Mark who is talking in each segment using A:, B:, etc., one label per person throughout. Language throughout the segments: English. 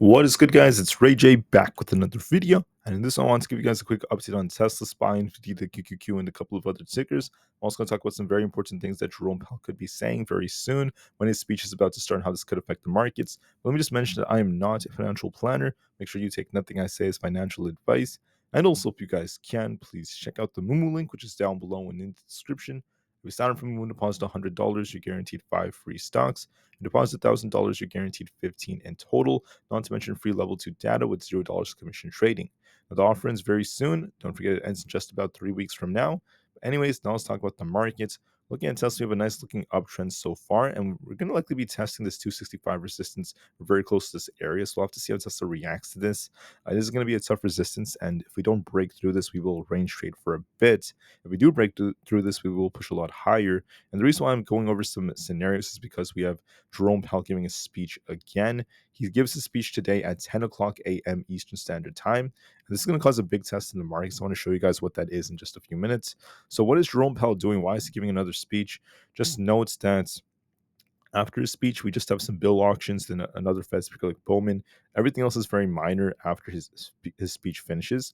A: What is good, guys? It's Rey-Jay back with another video, and in this one I want to give you guys a quick update on Tesla, SPY, Nvda, QQQ, and a couple of other tickers. I'm also going to talk about some very important things that Jerome Powell could be saying very soon when his speech is about to start and how this could affect the markets. But let me just mention that I am not a financial planner. Make sure you take nothing I say as financial advice. And also, if you guys can, please check out the Moomoo link, which is down below and in the description. If you sign up for Moomoo and deposit $100, you're guaranteed 5 free stocks. And deposit $1,000, you're guaranteed 15 in total. Not to mention free level 2 data with $0 commission trading. Now, the offer ends very soon. Don't forget it ends in just about 3 weeks from now. But anyways, now let's talk about the markets. Looking at Tesla, we have a nice looking uptrend so far, and we're going to likely be testing this 265 resistance. We're very close to this area, so we'll have to see how Tesla reacts to this. This is going to be a tough resistance, and if we don't break through this, we will range trade for a bit. If we do break through this, we will push a lot higher. And the reason why I'm going over some scenarios is because we have Jerome Powell giving a speech again. He gives his speech today at 10 o'clock a.m. Eastern Standard Time. And this is going to cause a big test in the market. So I want to show you guys what that is in just a few minutes. So what is Jerome Powell doing? Why is he giving another speech? Just note that after his speech, we just have some bill auctions, then another Fed speaker like Bowman. Everything else is very minor after his speech finishes.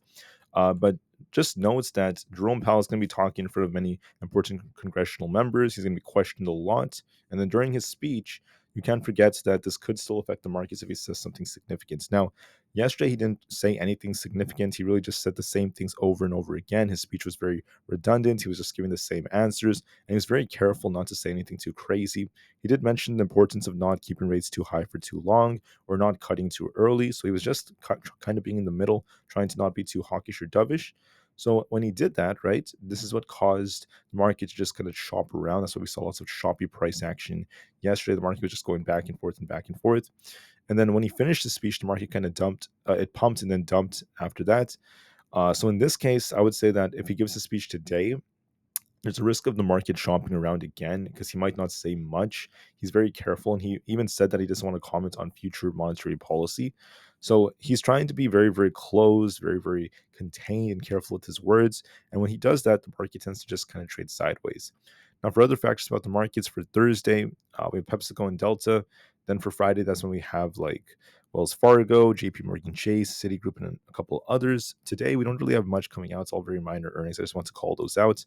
A: But just notes that Jerome Powell is going to be talking in front of many important congressional members. He's going to be questioned a lot. And then during his speech, you can't forget that this could still affect the markets if he says something significant. Now, yesterday he didn't say anything significant. He really just said the same things over and over again. His speech was very redundant. He was just giving the same answers. And he was very careful not to say anything too crazy. He did mention the importance of not keeping rates too high for too long or not cutting too early. So he was just kind of being in the middle, trying to not be too hawkish or dovish. So when he did that, right, this is what caused the market to just kind of shop around. That's why we saw lots of choppy price action. Yesterday, the market was just going back and forth and back and forth. And then when he finished the speech, the market kind of dumped. It pumped and then dumped after that. So in this case, I would say that if he gives a speech today, there's a risk of the market shopping around again because he might not say much. He's very careful, and he even said that he doesn't want to comment on future monetary policy. So he's trying to be very, very close, very, very contained and careful with his words. And when he does that, the market tends to just kind of trade sideways. Now, for other factors about the markets for Thursday, we have PepsiCo and Delta. Then for Friday, that's when we have like Wells Fargo, JP Morgan Chase, Citigroup, and a couple others. Today, we don't really have much coming out. It's all very minor earnings. I just want to call those out.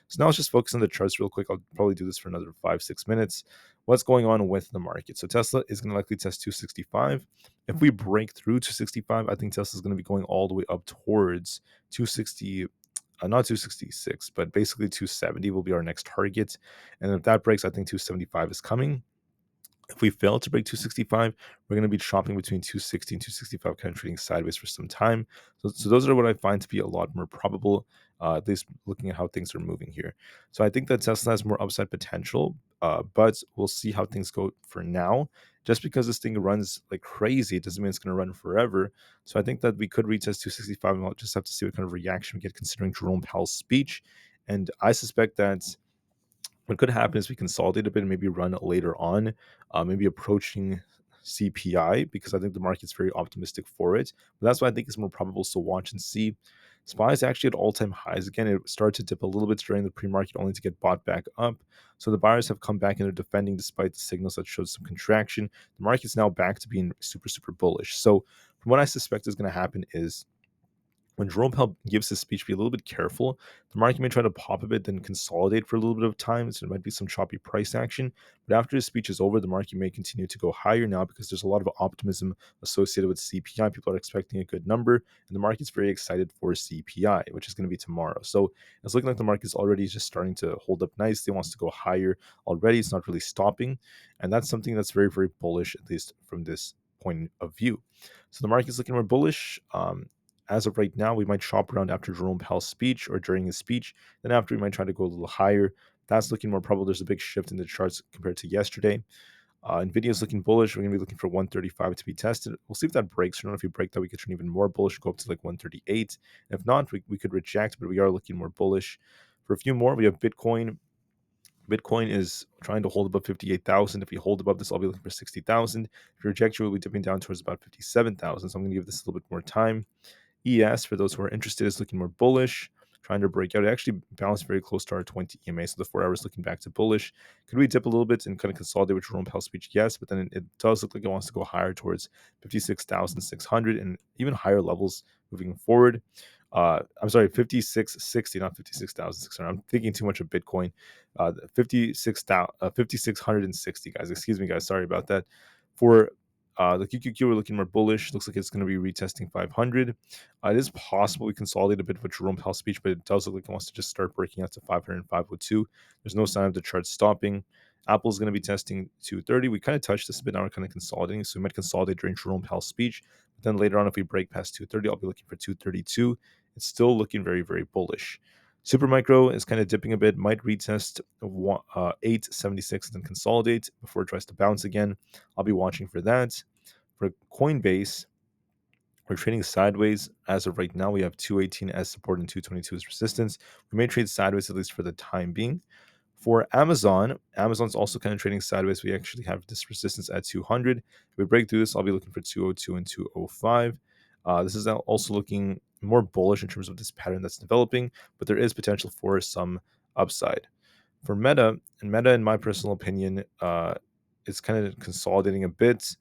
A: So now let's just focus on the charts real quick. I'll probably do this for another 5-6 minutes. What's going on with the market? So Tesla is going to likely test 265. If we break through 265, I think Tesla is going to be going all the way up towards 260. Not 266, but basically 270 will be our next target. And if that breaks, I think 275 is coming. If we fail to break 265, we're going to be chopping between 260 and 265, kind of trading sideways for some time. So those are what I find to be a lot more probable, at least looking at how things are moving here. So I think that Tesla has more upside potential, but we'll see how things go for now. Just because this thing runs like crazy, it doesn't mean it's going to run forever. So I think that we could retest 265, and we'll just have to see what kind of reaction we get considering Jerome Powell's speech. And I suspect that what could happen is we consolidate a bit and maybe run it later on, maybe approaching CPI, because I think the market's very optimistic for it. But that's why I think it's more probable. So watch and see. SPY is actually at all-time highs again. It started to dip a little bit during the pre-market, only to get bought back up. So the buyers have come back and they're defending despite the signals that showed some contraction. The market's now back to being super, super bullish. So from what I suspect is going to happen is, when Jerome Powell gives his speech, be a little bit careful. The market may try to pop a bit, then consolidate for a little bit of time. So there might be some choppy price action. But after his speech is over, the market may continue to go higher now because there's a lot of optimism associated with CPI. People are expecting a good number, and the market's very excited for CPI, which is going to be tomorrow. So it's looking like the market's already just starting to hold up nicely. It wants to go higher already. It's not really stopping. And that's something that's very, very bullish, at least from this point of view. So the market's looking more bullish. As of right now, we might shop around after Jerome Powell's speech or during his speech. Then after, we might try to go a little higher. That's looking more probable. There's a big shift in the charts compared to yesterday. Nvidia is looking bullish. We're going to be looking for 135 to be tested. We'll see if that breaks or not. If we break that, we could turn even more bullish, go up to like 138. And if not, we could reject, but we are looking more bullish. For a few more, we have Bitcoin. Bitcoin is trying to hold above 58,000. If we hold above this, I'll be looking for 60,000. If we reject, we'll be dipping down towards about 57,000. So I'm going to give this a little bit more time. ES, for those who are interested, is looking more bullish, trying to break out. It actually bounced very close to our 20 EMA, so the 4 hours looking back to bullish. Could we dip a little bit and kind of consolidate with Jerome Powell's speech? Yes, but then it does look like it wants to go higher towards 56,600 and even higher levels moving forward. I'm sorry, 5660, not 56,600. I'm thinking too much of Bitcoin. 5,660, guys. Excuse me, guys. Sorry about that. For the QQQ, we're looking more bullish. Looks like it's going to be retesting 500. It is possible we consolidate a bit with Jerome Powell's speech, but it does look like it wants to just start breaking out to 500 and 502. There's no sign of the chart stopping. Apple is going to be testing 230. We kind of touched this a bit. Now we're kind of consolidating, so we might consolidate during Jerome Powell's speech. But then later on, if we break past 230, I'll be looking for 232. It's still looking very, very bullish. Supermicro is kind of dipping a bit, might retest 876 and then consolidate before it tries to bounce again. I'll be watching for that. For Coinbase, we're trading sideways. As of right now, we have 218 as support and 222 as resistance. We may trade sideways at least for the time being. For Amazon's also kind of trading sideways. We actually have this resistance at 200. If we break through this, I'll be looking for 202 and 205. This is also looking more bullish in terms of this pattern that's developing, but there is potential for some upside. For Meta, in my personal opinion, it's kind of consolidating a bit.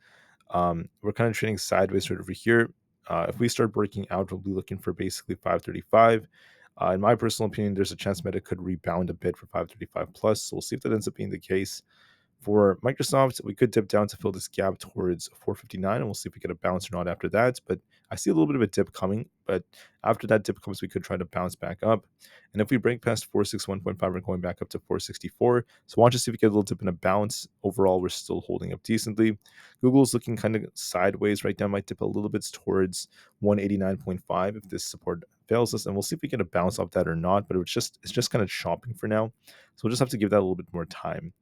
A: We're kind of trading sideways right over here. If we start breaking out, we'll be looking for basically 535. In my personal opinion, there's a chance Meta could rebound a bit for 535 plus. So we'll see if that ends up being the case. For Microsoft, we could dip down to fill this gap towards 459, and we'll see if we get a bounce or not after that. But I see a little bit of a dip coming, but after that dip comes, we could try to bounce back up. And if we break past 461.5, we're going back up to 464. So watch to see if we get a little dip in a bounce. Overall, we're still holding up decently. Google's looking kind of sideways right now, might dip a little bit towards 189.5 if this support fails us, and we'll see if we get a bounce off that or not. But it's just kind of chopping for now, so we'll just have to give that a little bit more time.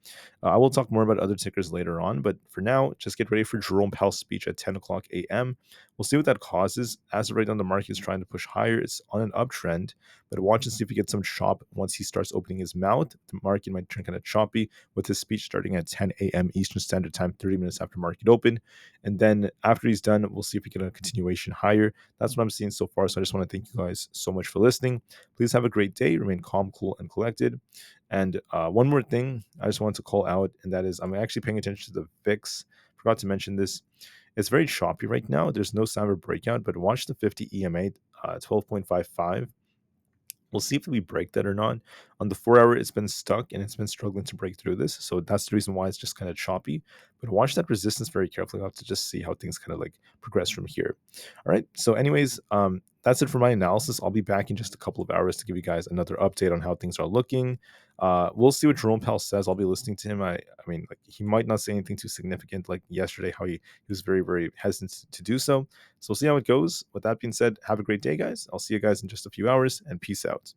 A: I will talk more about other tickers later on, but for now, just get ready for Jerome Powell's speech at 10 o'clock a.m. We'll see what that causes. As of right now, the market is trying to push higher. It's on an uptrend, but watch and see if we get some chop once he starts opening his mouth. The market might turn kind of choppy with his speech starting at 10 a.m. Eastern Standard Time, 30 minutes after market open. And then after he's done, we'll see if we get a continuation higher. That's what I'm seeing so far. So I just want to thank you guys so much for listening. Please have a great day. Remain calm, cool, and collected. And one more thing I just want to call out, and that is I'm actually paying attention to the VIX. Forgot to mention this. It's very choppy right now. There's no sign of a breakout, but watch the 50 EMA, 12.55. We'll see if we break that or not. On the 4 hour, it's been stuck and it's been struggling to break through this. So that's the reason why it's just kind of choppy. But watch that resistance very carefully. I'll have to just see how things kind of like progress from here. All right. So anyways, that's it for my analysis. I'll be back in just a couple of hours to give you guys another update on how things are looking. We'll see what Jerome Powell says. I'll be listening to him. I mean, like he might not say anything too significant like yesterday, how he was very, very hesitant to do so. So we'll see how it goes. With that being said, have a great day, guys. I'll see you guys in just a few hours, and peace out.